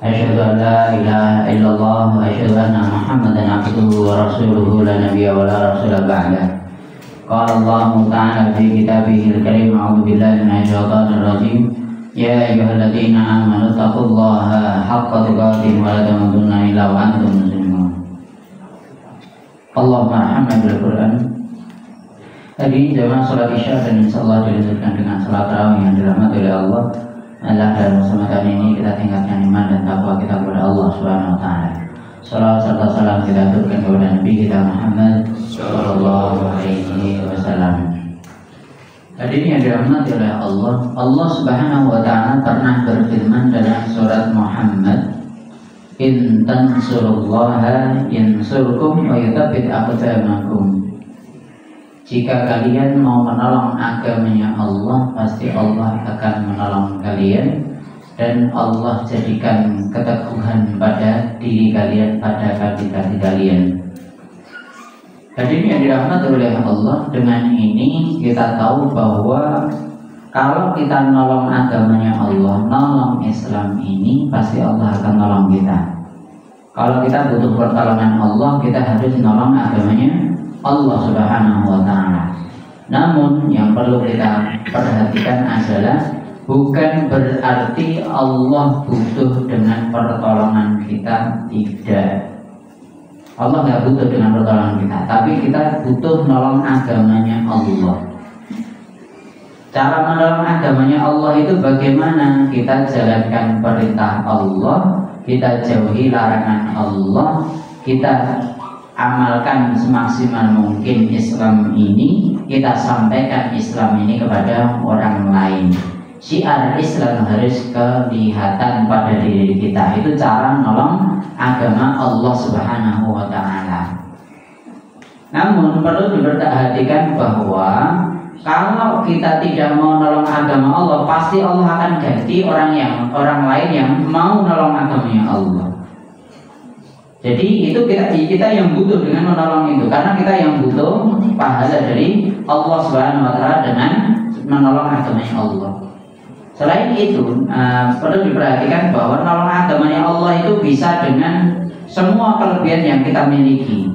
أشهد أن لا إله إلا الله وأشهد أن محمدا عبده ورسوله لا نبي ولا رسول بعده. قال الله تعالى في كتابه الكريم: أعوذ بالله من الشيطان الرجيم. يا أيها الذين آمنوا اتقوا الله حق تقاته ولا تموتن إلا وأنتم مسلمون. Allahumma arhamna bil Quran. Tadi jamaah salat Isya dan insyaallah dilanjutkan dengan salat tarawih yang dirahmati oleh Allah. Allah, dalam kesempatan ini kita tingkatkan iman dan takwa kita kepada Allah Subhanahu wa taala. Salawat serta salam kita aturkan kepada Nabi kita Muhammad sallallahu alaihi wasallam. Hadirin yang dirahmati oleh Allah, Allah Subhanahu wa taala pernah berfirman dalam surat Muhammad, "In tansurullaha yansurkum wa yuthabbit aqdamakum." Jika kalian mau menolong agamanya Allah, pasti Allah akan menolong kalian dan Allah jadikan keteguhan pada diri kalian, pada kaki-kaki kalian. Hadirin yang dirahmati oleh Allah, dengan ini kita tahu bahwa kalau kita nolong agamanya Allah, nolong Islam ini, pasti Allah akan nolong kita. Kalau kita butuh pertolongan Allah, kita harus nolong agamanya Allah Subhanahu wa taala. Namun yang perlu kita perhatikan adalah bukan berarti Allah butuh dengan pertolongan kita, tidak. Allah nggak butuh dengan pertolongan kita, tapi kita butuh nolong agamanya Allah. Cara menolong agamanya Allah itu bagaimana? Kita jalankan perintah Allah, kita jauhi larangan Allah, kita amalkan semaksimal mungkin Islam ini, kita sampaikan Islam ini kepada orang lain. Syiar Islam harus kelihatan pada diri kita. Itu cara menolong agama Allah Subhanahu wa taala. Namun perlu diperhatikan bahwa kalau kita tidak mau menolong agama Allah, pasti Allah akan ganti orang lain yang mau menolong agamanya Allah. Jadi itu kita yang butuh dengan menolong itu, karena kita yang butuh pahala dari Allah Subhanahu wa taala dengan menolong agamanya Allah. Selain itu, perlu diperhatikan bahwa menolong agamanya Allah itu bisa dengan semua kelebihan yang kita miliki.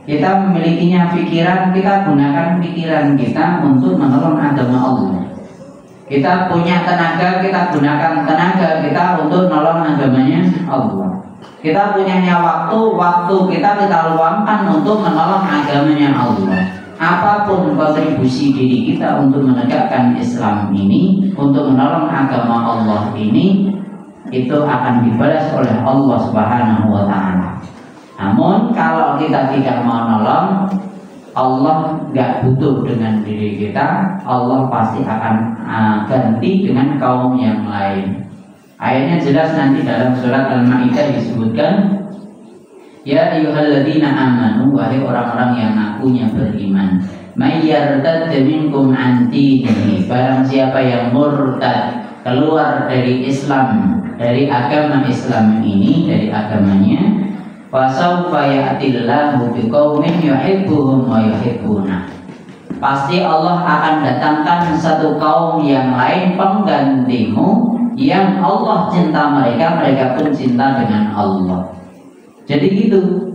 Kita memilikinya pikiran, kita gunakan pikiran kita untuk menolong agama Allah. Kita punya tenaga, kita gunakan tenaga kita untuk menolong agamanya Allah. Kita punyanya waktu kita luangkan untuk menolong agamanya Allah. Apapun kontribusi diri kita untuk menegakkan Islam ini, untuk menolong agama Allah ini, itu akan dibalas oleh Allah Subhanahu wa taala. Namun kalau kita tidak mau menolong, Allah nggak butuh dengan diri kita, Allah pasti akan ganti dengan kaum yang lain. Ayatnya jelas nanti dalam surat Al-Maidah disebutkan, ya ayyuhalladzina amanu, wahai orang-orang yang ngakunya beriman, may yartadda minkum an dinihi, barang siapa yang murtad, keluar dari Islam, dari agama Islam ini, dari agamanya, fasawfa ya'tillahu biqaumin yuhibbuhum wa yuhibbuna, pasti Allah akan datangkan satu kaum yang lain penggantimu, yang Allah cinta mereka, mereka pun cinta dengan Allah. Jadi gitu.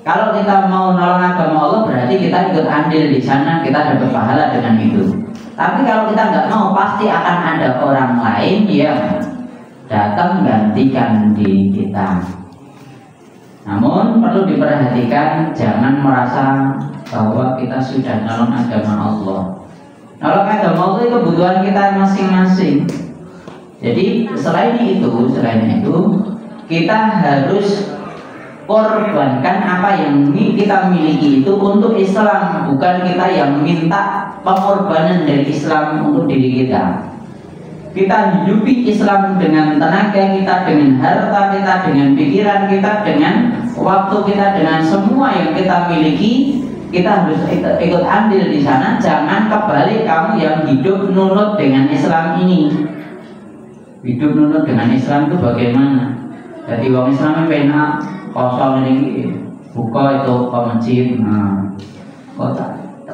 Kalau kita mau nolong agama Allah, berarti kita ikut andil di sana, kita dapat pahala dengan itu. Tapi kalau kita nggak mau, pasti akan ada orang lain yang datang gantikan diri kita. Namun perlu diperhatikan, jangan merasa bahwa kita sudah nolong agama Allah. Nolong agama Allah itu kebutuhan kita masing-masing. Jadi selain itu kita harus korbankan apa yang kita miliki itu untuk Islam, bukan kita yang minta pengorbanan dari Islam untuk diri kita. Kita hidupi Islam dengan tenaga kita, dengan harta kita, dengan pikiran kita, dengan waktu kita, dengan semua yang kita miliki. Kita harus ikut andil di sana. Jangan kebalik kamu yang hidup nurut dengan Islam ini. Hidup nurut dengan Islam itu bagaimana? Jadi orang Islam yang penak kosong ini buka itu ke masjid,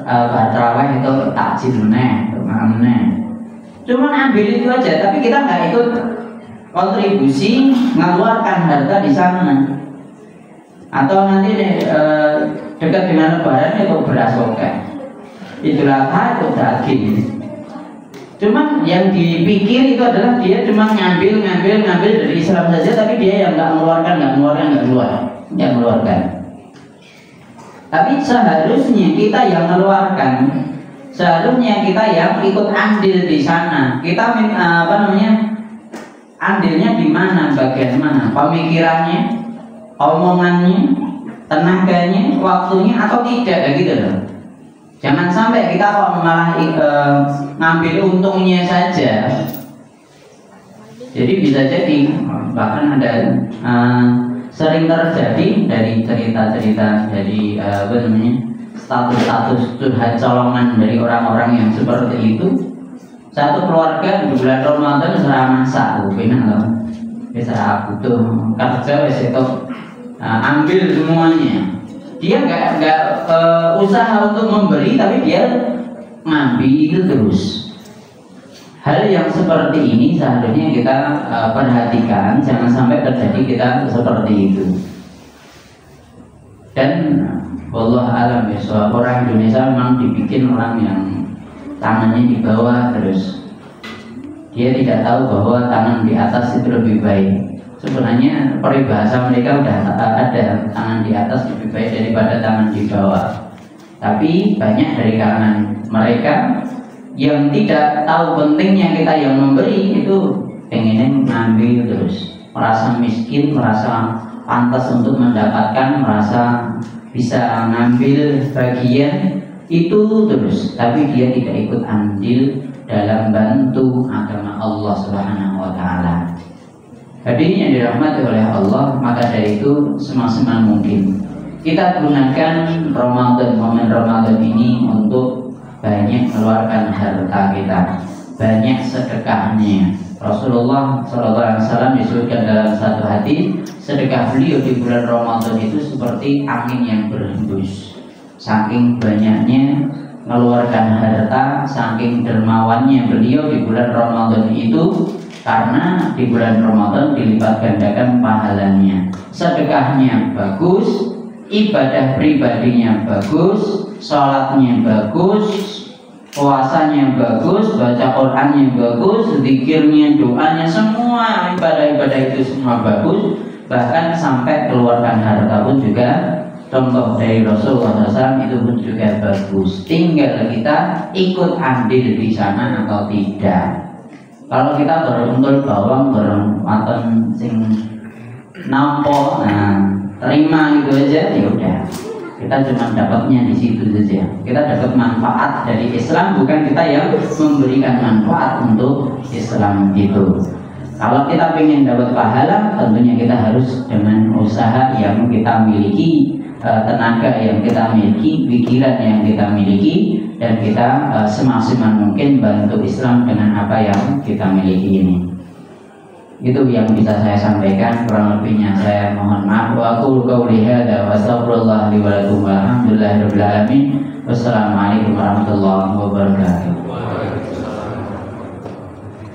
tarawih itu takjil meneh, makan meneh. Cuma ambil itu aja, tapi kita nggak ikut kontribusi mengeluarkan harta di sana. Atau nanti dekat dengan Lebaran itu beras oke, Idul Adha itu daging. Cuman yang dipikir itu adalah dia cuma ngambil dari Islam saja, tapi dia yang nggak mengeluarkan. Tapi seharusnya kita yang mengeluarkan, seharusnya kita yang ikut andil di sana. Kita andilnya di mana, bagian mana, pemikirannya, omongannya, tenaganya, waktunya, atau tidak, gitu loh. Jangan sampai kita kok malah ngambil untungnya saja. Jadi bisa jadi, bahkan ada sering terjadi dari cerita-cerita dari status-status curhat colongan dari orang-orang yang seperti itu. Satu keluarga di bulan Ramadan serah masak, serah butuh kerja, ambil semuanya. Dia nggak usaha untuk memberi, tapi dia ngambil itu terus. Hal yang seperti ini seharusnya kita perhatikan, jangan sampai terjadi kita seperti itu. Dan wallah alam ya, orang Indonesia memang dibikin orang yang tangannya di bawah terus. Dia tidak tahu bahwa tangan di atas itu lebih baik. Sebenarnya peribahasa mereka udah ada, tangan di atas lebih baik daripada tangan di bawah. Tapi banyak dari kalangan mereka yang tidak tahu pentingnya kita yang memberi itu pengennya ngambil terus, merasa miskin, merasa pantas untuk mendapatkan, merasa bisa ngambil bagian itu terus, tapi dia tidak ikut andil dalam bantu agama Allah Subhanahu wa taala. Hadirin yang dirahmati oleh Allah, maka dari itu semaksimal mungkin kita gunakan Ramadan, momen Ramadan ini untuk banyak mengeluarkan harta kita, banyak sedekahnya. Rasulullah SAW disebutkan dalam satu hadis, sedekah beliau di bulan Ramadan itu seperti angin yang berhembus. Saking banyaknya mengeluarkan harta, saking dermawannya beliau di bulan Ramadan itu, karena di bulan Ramadan dilipat gandakan pahalanya. Sedekahnya bagus, ibadah pribadinya bagus, sholatnya bagus, puasanya bagus, baca Qurannya bagus, zikirnya, doanya, semua ibadah-ibadah itu semua bagus. Bahkan sampai keluarkan harta pun juga, contoh dari Rasulullah SAW itu pun juga bagus. Tinggal kita ikut andil di sana atau tidak. Kalau kita beruntul bawang, berwaton sing nampo, terima gitu aja, ya udah. Kita cuma dapatnya di situ saja. Kita dapat manfaat dari Islam, bukan kita yang memberikan manfaat untuk Islam itu. Kalau kita ingin dapat pahala, tentunya kita harus dengan usaha yang kita miliki, tenaga yang kita miliki, pikiran yang kita miliki, dan kita semaksimal mungkin bantu Islam dengan apa yang kita miliki ini. Itu yang bisa saya sampaikan, kurang lebihnya saya mohon maaf. Wa aqulu qouli hadza wa astaghfirullah li wa lakum walhamdulillahirabbil alamin. Wassalamualaikum warahmatullahi wabarakatuh.